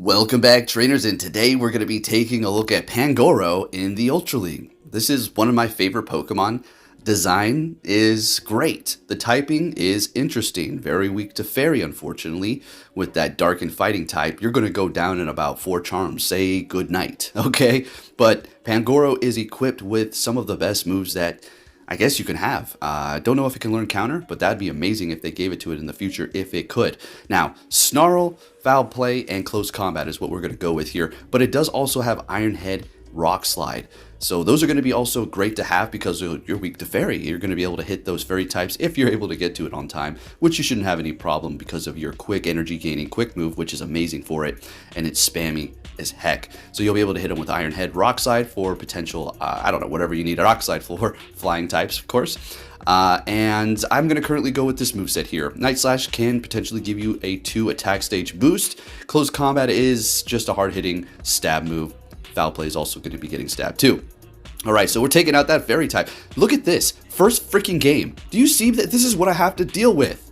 Welcome back, trainers, and today we're going to be taking a look at Pangoro in the Ultra League. This is one of my favorite Pokemon. Design is great. The typing is interesting. Very weak to Fairy, unfortunately. With that Dark and Fighting type, you're going to go down in about 4 charms. Say good night, okay? But Pangoro is equipped with some of the best moves that I guess you can have. Don't know if it can learn counter, but that'd be amazing if they gave it to it in the future if it could. Now, Snarl, Foul Play, and Close Combat is what we're going to go with here. But it does also have Iron Head, Rock Slide. So those are going to be also great to have because you're weak to Fairy. You're going to be able to hit those Fairy types if you're able to get to it on time, which you shouldn't have any problem because of your quick energy gaining quick move, which is amazing for it, and it's spammy as heck. So you'll be able to hit them with Iron Head, Rock Slide for potential, I don't know, whatever you need a Rock Slide for, flying types, of course. And I'm going to currently go with this moveset here. Night Slash can potentially give you a 2 attack stage boost. Close Combat is just a hard-hitting stab move. Foul Play is also going to be getting stabbed too. Alright, so we're taking out that Fairy type. Look at this. First freaking game. Do you see that this is what I have to deal with?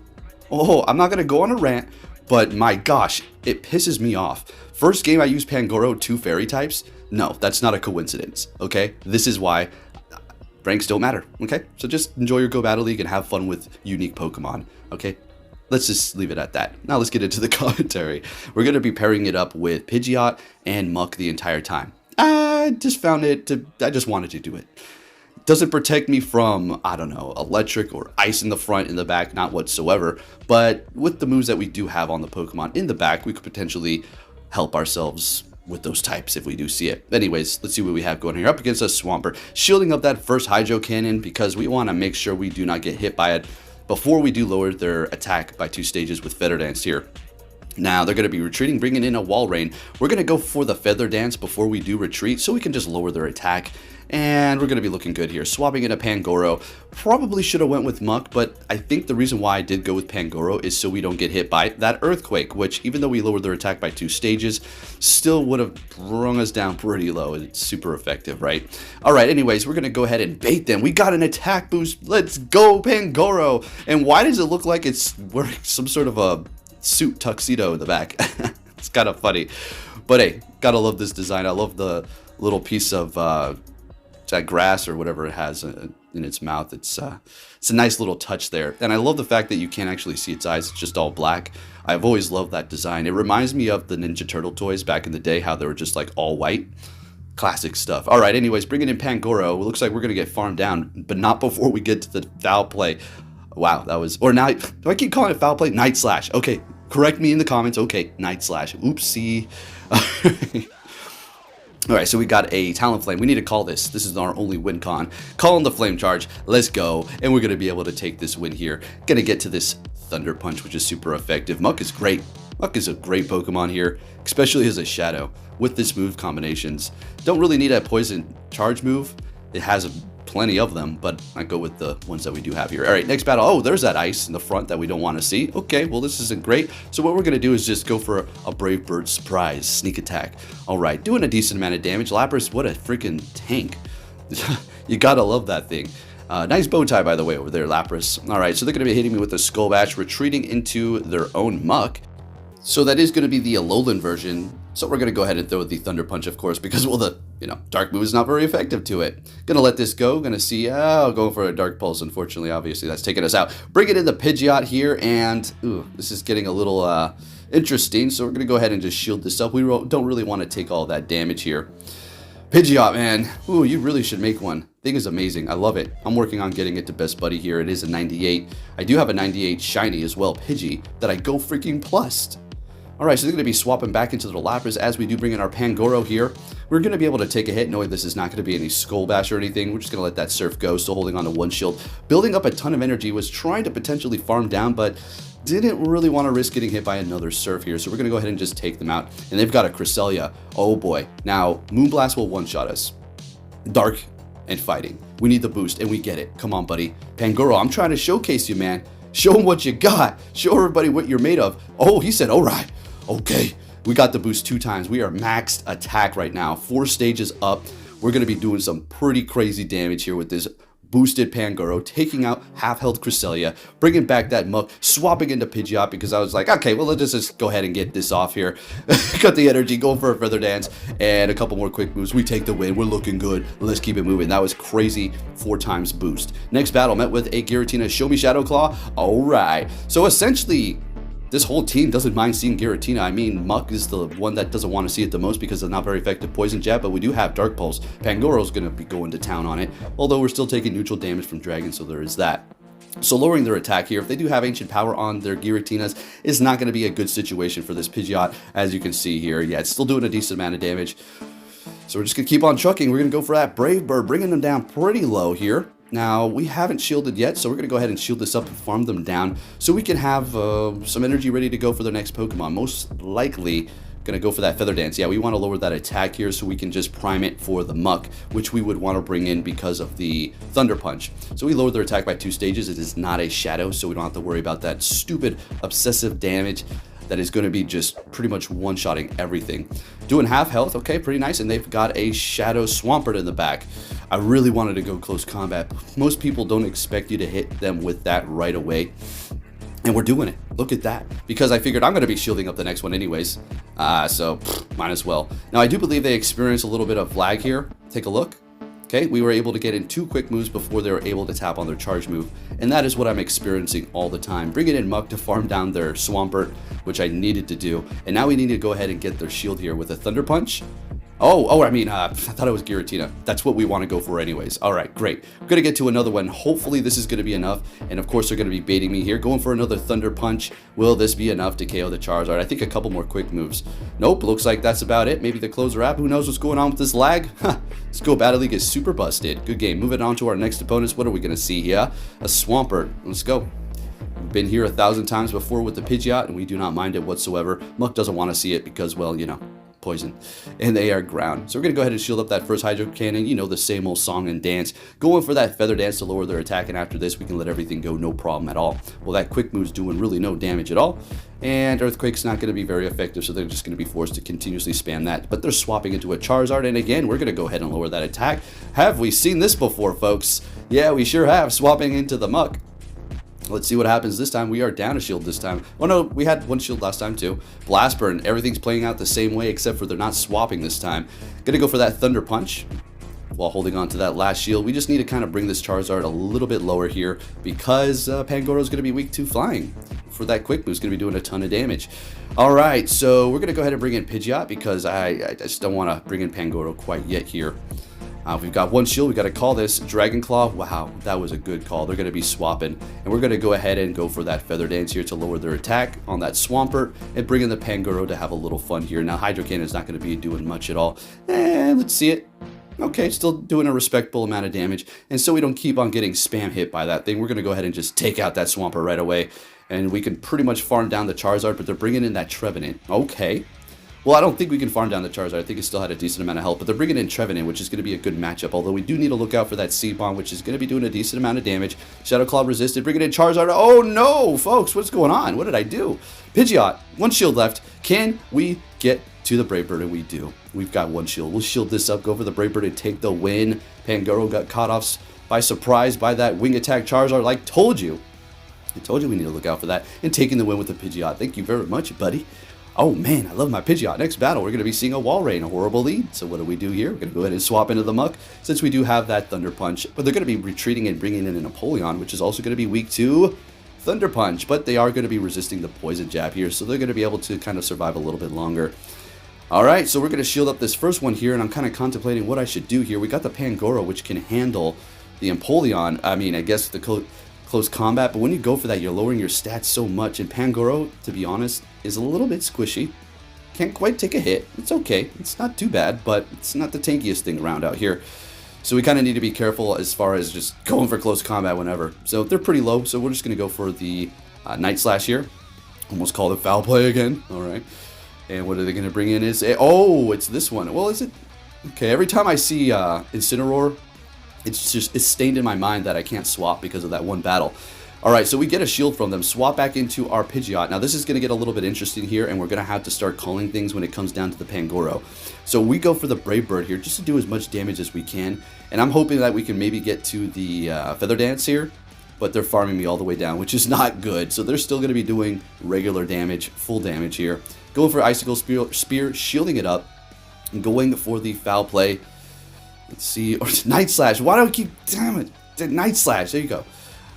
Oh, I'm not going to go on a rant, but my gosh, it pisses me off. First game I used Pangoro 2 Fairy types? No, that's not a coincidence, okay? This is why ranks don't matter, okay? So just enjoy your Go Battle League and have fun with unique Pokemon, okay? Let's just leave it at that. Now let's get into the commentary. We're going to be pairing it up with Pidgeot and Muck the entire time. I just wanted to do it. Doesn't protect me from, I don't know, electric or ice in the front, in the back, not whatsoever. But with the moves that we do have on the Pokemon in the back, we could potentially help ourselves with those types if we do see it. Anyways, let's see what we have going here. Up against a Swampert. Shielding up that first Hydro Cannon because we want to make sure we do not get hit by it before we do lower their attack by 2 stages with Feather Dance here. Now, they're going to be retreating, bringing in a Wall Rain. We're going to go for the Feather Dance before we do retreat, so we can just lower their attack. And we're going to be looking good here. Swapping in a Pangoro. Probably should have went with Muck, but I think the reason why I did go with Pangoro is so we don't get hit by that Earthquake, which, even though we lowered their attack by 2 stages, still would have brung us down pretty low. It's super effective, right? Alright, anyways, we're going to go ahead and bait them. We got an attack boost. Let's go, Pangoro! And why does it look like it's wearing some sort of a suit tuxedo in the back? It's kind of funny, but hey, gotta love this design. I love the little piece of that grass or whatever it has in its mouth. It's a nice little touch there, and I love the fact that you can't actually see its eyes. It's just all black. I've always loved that design. It reminds me of the Ninja Turtle toys back in the day, how they were just like all white. Classic stuff. All right, anyways, bringing in Pangoro. It looks like we're gonna get farmed down, but not before we get to the Foul Play. Wow, that was, or now, do I keep calling it Foul Play? Night Slash. Okay, correct me in the comments. Okay, Night Slash. Oopsie. Alright, so we got a Talonflame. We need to call this. This is our only win con. Calling the Flame Charge. Let's go. And we're going to be able to take this win here. Going to get to this Thunder Punch, which is super effective. Muck is great. Muck is a great Pokemon here, especially as a Shadow. With this move combinations. Don't really need a Poison Charge move. It has plenty of them, but I go with the ones that we do have here. All right, next battle. Oh, there's that ice in the front that we don't want to see. Okay, well, this isn't great. So what we're going to do is just go for a Brave Bird surprise sneak attack. All right, doing a decent amount of damage. Lapras, what a freaking tank. You gotta love that thing. Nice bow tie, by the way, over there, Lapras. All right, so they're going to be hitting me with a Skull Bash, retreating into their own Muck. So that is going to be the Alolan version. So we're going to go ahead and throw the Thunder Punch, of course, because, well, the, Dark move is not very effective to it. Going to let this go. Going to see, going for a Dark Pulse. Unfortunately, obviously, that's taking us out. Bringing in the Pidgeot here, and, ooh, this is getting a little interesting. So we're going to go ahead and just shield this up. We don't really want to take all that damage here. Pidgeot, man. Ooh, you really should make one. Thing is amazing. I love it. I'm working on getting it to Best Buddy here. It is a 98. I do have a 98 Shiny as well, Pidgey, that I go freaking plussed. Alright, so they're going to be swapping back into the Lapras as we do bring in our Pangoro here. We're going to be able to take a hit knowing this is not going to be any Skull Bash or anything. We're just going to let that Surf go, still holding on to 1 shield. Building up a ton of energy, was trying to potentially farm down, but didn't really want to risk getting hit by another Surf here. So we're going to go ahead and just take them out. And they've got a Cresselia. Oh boy. Now, Moonblast will one-shot us. Dark and Fighting. We need the boost, and we get it. Come on, buddy. Pangoro, I'm trying to showcase you, man. Show them what you got. Show everybody what you're made of. Oh, he said, all right. Okay, we got the boost 2 times. We are maxed attack right now. 4 stages up. We're going to be doing some pretty crazy damage here with this boosted Pangoro, taking out half-health Cresselia, bringing back that Muck, swapping into Pidgeot because I was like, okay, well, let's just go ahead and get this off here. Got the energy, going for a Feather Dance, and a couple more quick moves. We take the win. We're looking good. Let's keep it moving. That was crazy 4 times boost. Next battle met with a Giratina. Show me Shadow Claw. All right. So essentially, this whole team doesn't mind seeing Giratina. I mean, Muck is the one that doesn't want to see it the most because of not very effective Poison Jab, but we do have Dark Pulse. Pangoro's going to be going to town on it, although we're still taking neutral damage from Dragon, so there is that. So lowering their attack here, if they do have Ancient Power on their Giratinas, is not going to be a good situation for this Pidgeot, as you can see here. Yeah, it's still doing a decent amount of damage. So we're just going to keep on trucking. We're going to go for that Brave Bird, bringing them down pretty low here. Now, we haven't shielded yet, so we're going to go ahead and shield this up and farm them down so we can have some energy ready to go for their next Pokemon. Most likely going to go for that Feather Dance. Yeah, we want to lower that attack here so we can just prime it for the Muck, which we would want to bring in because of the Thunder Punch. So we lowered their attack by 2 stages. It is not a Shadow, so we don't have to worry about that stupid obsessive damage that is going to be just pretty much one-shotting everything. Doing half health, okay, pretty nice, and they've got a Shadow Swampert in the back. I really wanted to go close combat. Most people don't expect you to hit them with that right away, and we're doing it. Look at that, because I figured I'm going to be shielding up the next one anyways, so might as well. Now, I do believe they experienced a little bit of lag here. Take a look. Okay, we were able to get in 2 quick moves before they were able to tap on their charge move, and that is what I'm experiencing all the time. Bringing in Muck to farm down their Swampert, which I needed to do, and now we need to go ahead and get their shield here with a Thunder Punch. I thought it was Giratina. That's what we want to go for anyways. All right, great. We're going to get to another one. Hopefully this is going to be enough. And of course, they're going to be baiting me here. Going for another Thunder Punch. Will this be enough to KO the Charizard? I think a couple more quick moves. Nope, looks like that's about it. Maybe the closer app. Who knows what's going on with this lag? Let's go. Battle League is super busted. Good game. Moving on to our next opponents. What are we going to see here? A Swampert. Let's go. We've been here 1,000 times before with the Pidgeot, and we do not mind it whatsoever. Muck doesn't want to see it because, well, you know, poison, and they are ground. So we're going to go ahead and shield up that first Hydro Cannon, you know, the same old song and dance, going for that Feather Dance to lower their attack, and after this we can let everything go, no problem at all. Well, that quick move's doing really no damage at all, and Earthquake's not going to be very effective, so they're just going to be forced to continuously spam that, but they're swapping into a Charizard, and again, we're going to go ahead and lower that attack. Have we seen this before, folks? Yeah, we sure have, swapping into the Muck. Let's see what happens this time. We are down a shield this time. Oh no, we had 1 shield last time too. Blast Burn, everything's playing out the same way except for they're not swapping this time. Gonna go for that Thunder Punch while holding on to that last shield. We just need to kind of bring this Charizard a little bit lower here because Pangoro is gonna be weak to flying. For that quick move, is gonna be doing a ton of damage. All right, so we're gonna go ahead and bring in Pidgeot because I just don't wanna bring in Pangoro quite yet here. We've got 1 shield. We got to call this Dragon Claw. Wow, that was a good call. They're going to be swapping, and we're going to go ahead and go for that Feather Dance here to lower their attack on that Swampert and bring in the Pangoro to have a little fun here. Now, Hydro Cannon is not going to be doing much at all. Let's see it. Okay, still doing a respectable amount of damage, and so we don't keep on getting spam hit by that thing, we're going to go ahead and just take out that Swampert right away, and we can pretty much farm down the Charizard, but they're bringing in that Trevenant. Okay. Well, I don't think we can farm down the Charizard. I think it still had a decent amount of health, but they're bringing in Trevenant, which is going to be a good matchup, although we do need to look out for that Seed-Bomb, which is going to be doing a decent amount of damage. Shadow Claw resisted, bringing in Charizard. Oh no, folks, what's going on? What did I do? Pidgeot, 1 shield left. Can we get to the Brave Bird? And we do. We've got 1 shield. We'll shield this up, go for the Brave Bird, and take the win. Pangoro got caught off by surprise by that Wing Attack Charizard. Like, told you. I told you we need to look out for that. And taking the win with the Pidgeot. Thank you very much, buddy. Oh man, I love my Pidgeot. Next battle, we're going to be seeing a Walrein, a horrible lead. So what do we do here? We're going to go ahead and swap into the Muck since we do have that Thunder Punch. But they're going to be retreating and bringing in a Napoleon, which is also going to be weak to Thunder Punch. But they are going to be resisting the Poison Jab here, so they're going to be able to kind of survive a little bit longer. All right, so we're going to shield up this first one here, and I'm kind of contemplating what I should do here. We got the Pangoro, which can handle the Empoleon. I mean, I guess the close combat, but when you go for that, you're lowering your stats so much, and Pangoro, to be honest, is a little bit squishy. Can't quite take a hit. It's okay. It's not too bad, but it's not the tankiest thing around out here. So we kind of need to be careful as far as just going for close combat whenever. So they're pretty low, so we're just going to go for the Night Slash here. Almost called it foul play again. All right. And what are they going to bring in is... Oh, it's this one. Well, is it? Okay, every time I see Incineroar, it's stained in my mind that I can't swap because of that one battle. All right, so we get a shield from them, swap back into our Pidgeot. Now this is going to get a little bit interesting here, and we're going to have to start calling things when it comes down to the Pangoro. So we go for the Brave Bird here just to do as much damage as we can, and I'm hoping that we can maybe get to the Feather Dance here, but they're farming me all the way down, which is not good. So they're still going to be doing regular damage, full damage here. Going for Icicle Spear, shielding it up, and going for the foul play. Let's see, or Night Slash. Why do I keep, damn it, Night Slash, there you go.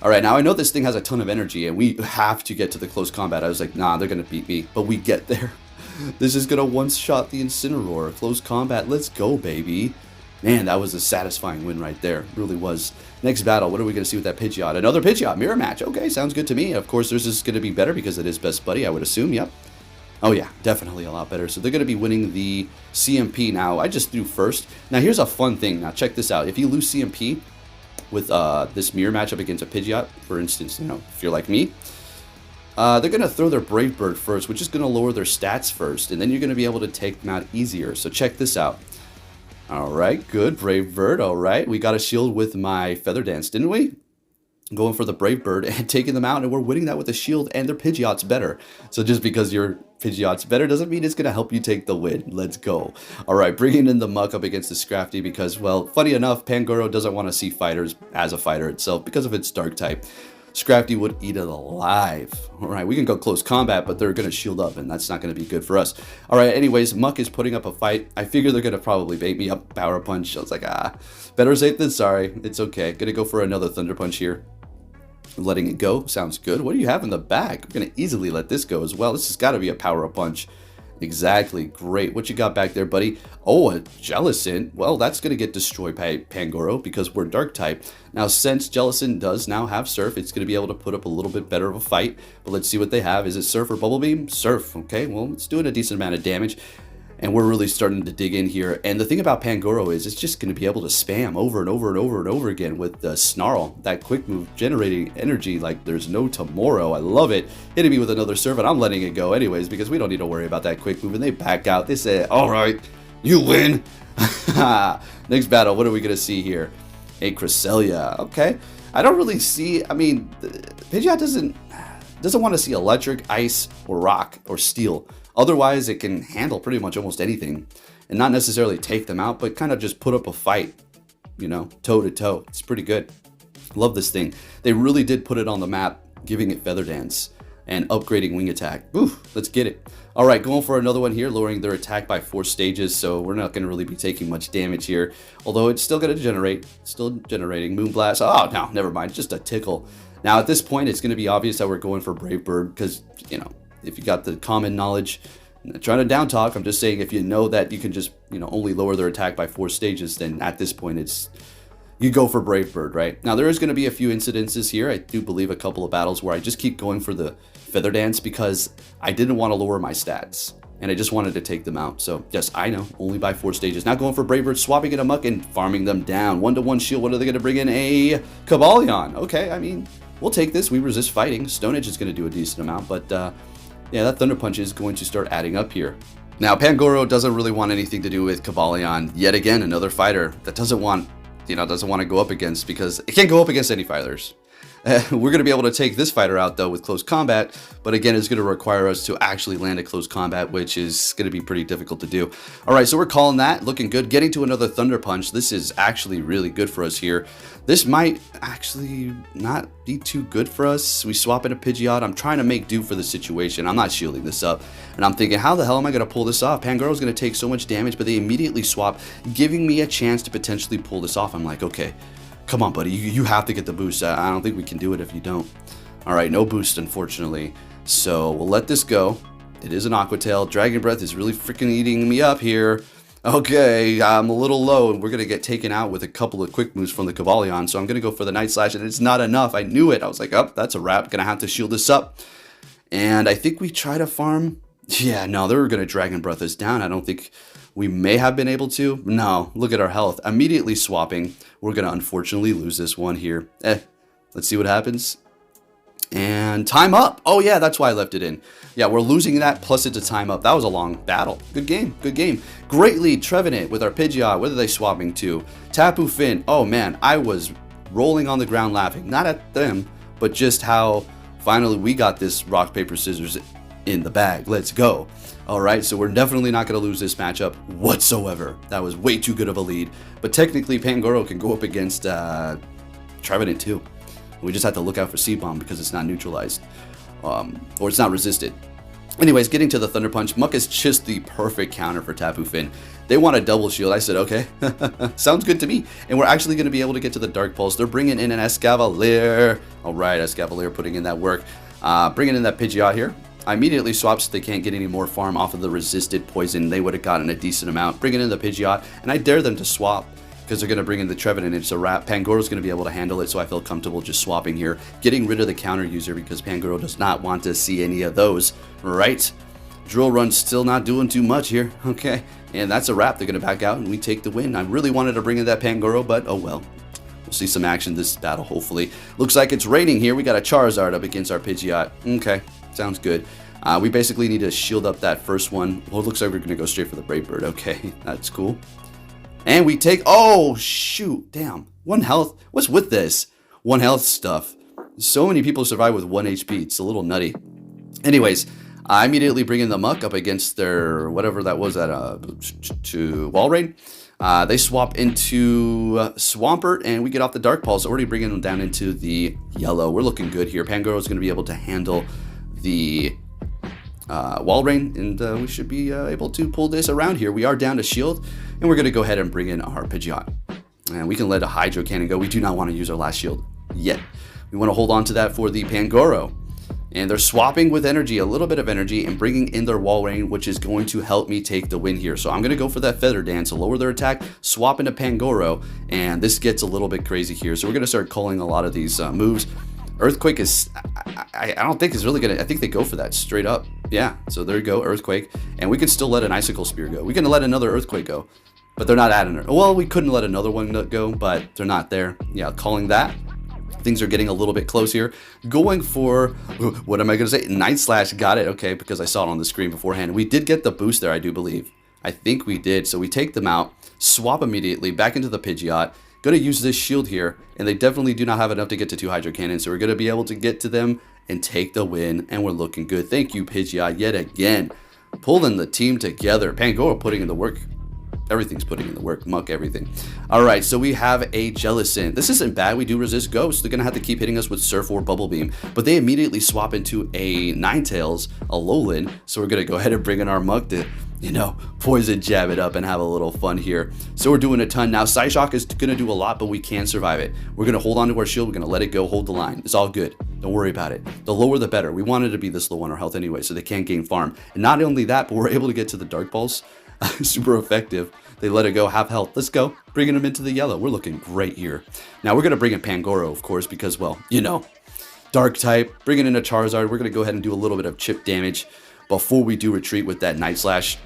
All right, now I know this thing has a ton of energy, and we have to get to the close combat. I was like, nah, they're going to beat me, but we get there. This is going to one-shot the Incineroar. Close combat, let's go, baby. Man, that was a satisfying win right there. It really was. Next battle, what are we going to see with that Pidgeot? Another Pidgeot, mirror match. Okay, sounds good to me. Of course, theirs is going to be better because it is best buddy, I would assume. Yep. Oh yeah, definitely a lot better. So they're going to be winning the CMP now. I just threw first. Now here's a fun thing. Now check this out. If you lose CMP with this mirror matchup against a Pidgeot, for instance, you know, if you're like me, they're going to throw their Brave Bird first, which is going to lower their stats first, and then you're going to be able to take them out easier. So check this out. All right, good, Brave Bird. All right, we got a shield with my Feather Dance, didn't we? Going for the Brave Bird and taking them out, and we're winning that with a shield, and their Pidgeot's better. So just because your Pidgeot's better doesn't mean it's going to help you take the win. Let's go. All right, bringing in the Muck up against the Scrafty because, well, funny enough, Pangoro doesn't want to see fighters as a fighter itself because of its Dark type. Scrafty would eat it alive. All right, we can go close combat, but they're going to shield up, and that's not going to be good for us. All right, anyways, Muck is putting up a fight. I figure they're going to probably bait me up, Power Punch. I was like, better safe than sorry. It's okay. Going to go for another Thunder Punch here. Letting it go sounds good. What do you have in the bag? We're going to easily let this go as well. This has got to be a Power Punch. Exactly. Great. What you got back there, buddy? Oh, a Jellicent. Well, that's going to get destroyed by Pangoro because we're Dark type. Now, since Jellicent does now have Surf, it's going to be able to put up a little bit better of a fight. But let's see what they have. Is it Surf or Bubble Beam? Surf. Okay, well, it's doing a decent amount of damage. And we're really starting to dig in here. And the thing about Pangoro is it's just going to be able to spam over and over and over and over again with the Snarl. That quick move generating energy like there's no tomorrow. I love it. Hitting me with another Surf, and I'm letting it go anyways because we don't need to worry about that quick move. And they back out. They say, all right, you win. Next battle, what are we going to see here? A Cresselia. Okay. I don't really see, I mean, Pidgeot doesn't want to see electric, ice, or rock, or steel. Otherwise, it can handle pretty much almost anything and not necessarily take them out, but kind of just put up a fight, you know, toe to toe. It's pretty good. Love this thing. They really did put it on the map, giving it Feather Dance and upgrading Wing Attack. Oof, let's get it. All right, going for another one here, lowering their attack by 4 stages, so we're not going to really be taking much damage here, although it's still going to generate, still generating Moonblast. Oh, no, never mind, just a tickle. Now, at this point, it's going to be obvious that we're going for Brave Bird because, you know, if you got the common knowledge, I'm not trying to down talk, I'm just saying if you know that you can just, you know, only lower their attack by 4 stages, then at this point it's, you go for Brave Bird, right? Now there is going to be a few incidences here. I do believe a couple of battles where I just keep going for the Feather Dance because I didn't want to lower my stats and I just wanted to take them out. So yes, I know, only by 4 stages. Now going for Brave Bird, swapping in a Muck and farming them down. 1-to-1 shield, what are they going to bring in? A Cobalion. Okay, I mean, we'll take this. We resist fighting. Stone Edge is going to do a decent amount, but yeah, that Thunder Punch is going to start adding up here. Now, Pangoro doesn't really want anything to do with Cobalion. Yet again, another fighter that doesn't want to go up against because it can't go up against any fighters. We're going to be able to take this fighter out, though, with close combat. But again, it's going to require us to actually land a close combat, which is going to be pretty difficult to do. All right, so we're calling that. Looking good. Getting to another Thunder Punch. This is actually really good for us here. This might actually not be too good for us. We swap in a Pidgeot. I'm trying to make do for the situation. I'm not shielding this up. And I'm thinking, how the hell am I going to pull this off? Pangoro's going to take so much damage, but they immediately swap, giving me a chance to potentially pull this off. I'm like, okay. Come on, buddy. You have to get the boost. I don't think we can do it if you don't. All right, no boost, unfortunately. So we'll let this go. It is an Aqua Tail. Dragon Breath is really freaking eating me up here. Okay, I'm a little low, and we're going to get taken out with a couple of quick moves from the Cobalion. So I'm going to go for the Night Slash, and it's not enough. I knew it. I was like, oh, that's a wrap. Going to have to shield this up. And I think we try to farm. Yeah, no, they were going to Dragon Breath us down. I don't think we may have been able to. No, look at our health. Immediately swapping. We're going to unfortunately lose this one here. Let's see what happens. And time up. Oh, yeah, that's why I left it in. Yeah, we're losing that, plus it's a time up. That was a long battle. Good game. Good game. Great lead, Trevenant with our Pidgeot. What are they swapping to? Tapu Finn. Oh, man, I was rolling on the ground laughing. Not at them, but just how finally we got this rock, paper, scissors in the bag. Let's go. All right, so we're definitely not going to lose this matchup whatsoever. That was way too good of a lead. But technically, Pangoro can go up against Trevenant too. We just have to look out for C-Bomb because it's not neutralized. Or it's not resisted. Anyways, getting to the Thunder Punch, Muck is just the perfect counter for Tapu Fini. They want a double shield. I said, okay, sounds good to me. And we're actually going to be able to get to the Dark Pulse. They're bringing in an Escavalier. All right, Escavalier putting in that work. Bringing in that Pidgeot here. I immediately swap so they can't get any more farm off of the resisted poison. They would have gotten a decent amount. Bringing in the Pidgeot, and I dare them to swap because they're going to bring in the Trevenant. It's a wrap. Pangoro's going to be able to handle it, so I feel comfortable just swapping here. Getting rid of the counter user because Pangoro does not want to see any of those, right? Drill Run's still not doing too much here, okay? And that's a wrap. They're going to back out, and we take the win. I really wanted to bring in that Pangoro, but oh well. We'll see some action this battle, hopefully. Looks like it's raining here. We got a Charizard up against our Pidgeot. Okay, sounds good. We basically need to shield up that first one. Well, it looks like we're going to go straight for the Brave Bird. Okay, that's cool. And we take... Oh, shoot. Damn. 1 health. What's with this? 1 health stuff. So many people survive with 1 HP. It's a little nutty. Anyways, I immediately bring in the Muck up against their... Whatever that was at Walrein. They swap into Swampert, and we get off the Dark Pulse, already bringing them down into the yellow. We're looking good here. Pangoro's going to be able to handle the Walrein, and we should be able to pull this around here. We are down to shield, and we're going to go ahead and bring in our Pidgeot. And we can let a Hydro Cannon go. We do not want to use our last shield yet. We want to hold on to that for the Pangoro. And they're swapping with energy, a little bit of energy, and bringing in their Walrein, which is going to help me take the win here. So I'm going to go for that Feather Dance to lower their attack, swap into Pangoro, and this gets a little bit crazy here. So we're going to start calling a lot of these moves. Earthquake is, I don't think is really going to, I think they go for that straight up. Yeah, so there you go, Earthquake. And we can still let an Icicle Spear go. We can let another Earthquake go, but they're not adding it. Well, we couldn't let another one go, but they're not there. Yeah, calling that. Things are getting a little bit close here. Going for, what am I going to say? Night Slash, got it. Okay, because I saw it on the screen beforehand. We did get the boost there, I do believe. I think we did. So we take them out, swap immediately, back into the Pidgeot. Going to use this shield here, and they definitely do not have enough to get to 2 Hydro Cannons. So we're going to be able to get to them and take the win, and we're looking good. Thank you, Pidgeot, yet again. Pulling the team together. Pangoro putting in the work. Everything's putting in the work, Muck, everything. All right, so we have a Jellicent. This isn't bad. We do resist Ghost. They're going to have to keep hitting us with Surf or Bubble Beam, but they immediately swap into a Ninetales, a Alolan. So we're going to go ahead and bring in our Muck to, you know, Poison Jab it up and have a little fun here. So we're doing a ton. Now, Psyshock is going to do a lot, but we can survive it. We're going to hold on to our shield. We're going to let it go, hold the line. It's all good. Don't worry about it. The lower, the better. We wanted to be this low on our health anyway, so they can't gain farm. And not only that, but we're able to get to the Dark Pulse. Super effective. They let it go, half health. Let's go. Bringing them into the yellow. We're looking great here. Now we're going to bring in Pangoro, of course, because, well, you know, Dark type. Bringing in a Charizard. We're going to go ahead and do a little bit of chip damage before we do retreat with that Night Slash.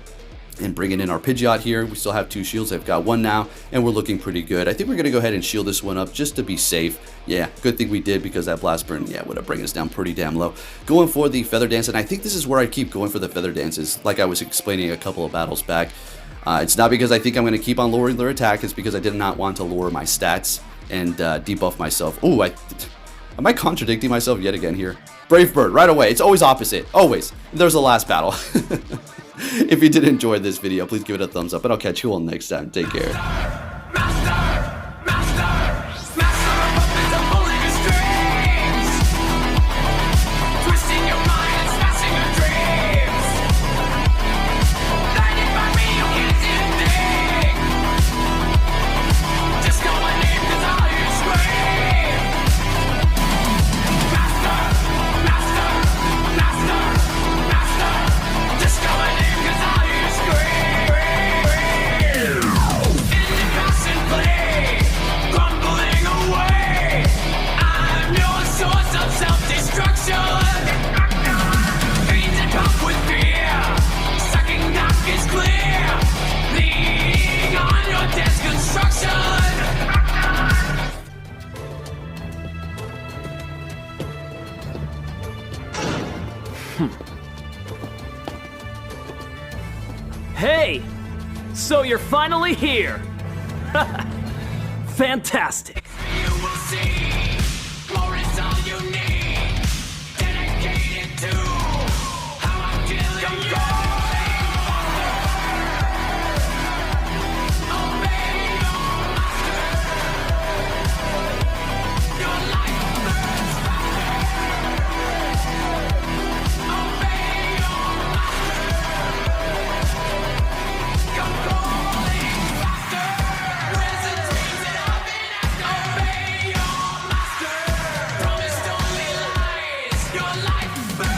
And bringing in our Pidgeot here. We still have 2 shields. I've got 1 now, and we're looking pretty good. I think we're going to go ahead and shield this one up just to be safe. Yeah, good thing we did because that Blast Burn, yeah, would have bring us down pretty damn low. Going for the Feather Dance, and I think this is where I keep going for the Feather Dances, like I was explaining a couple of battles back. It's not because I think I'm going to keep on lowering their attack. It's because I did not want to lower my stats and debuff myself. Ooh, am I contradicting myself yet again here? Brave Bird, right away. It's always opposite. Always. There's the last battle. If you did enjoy this video, please give it a thumbs up, and I'll catch you all next time. Take care. Hey! So you're finally here! Fantastic! You will see, more is all you need. life burn.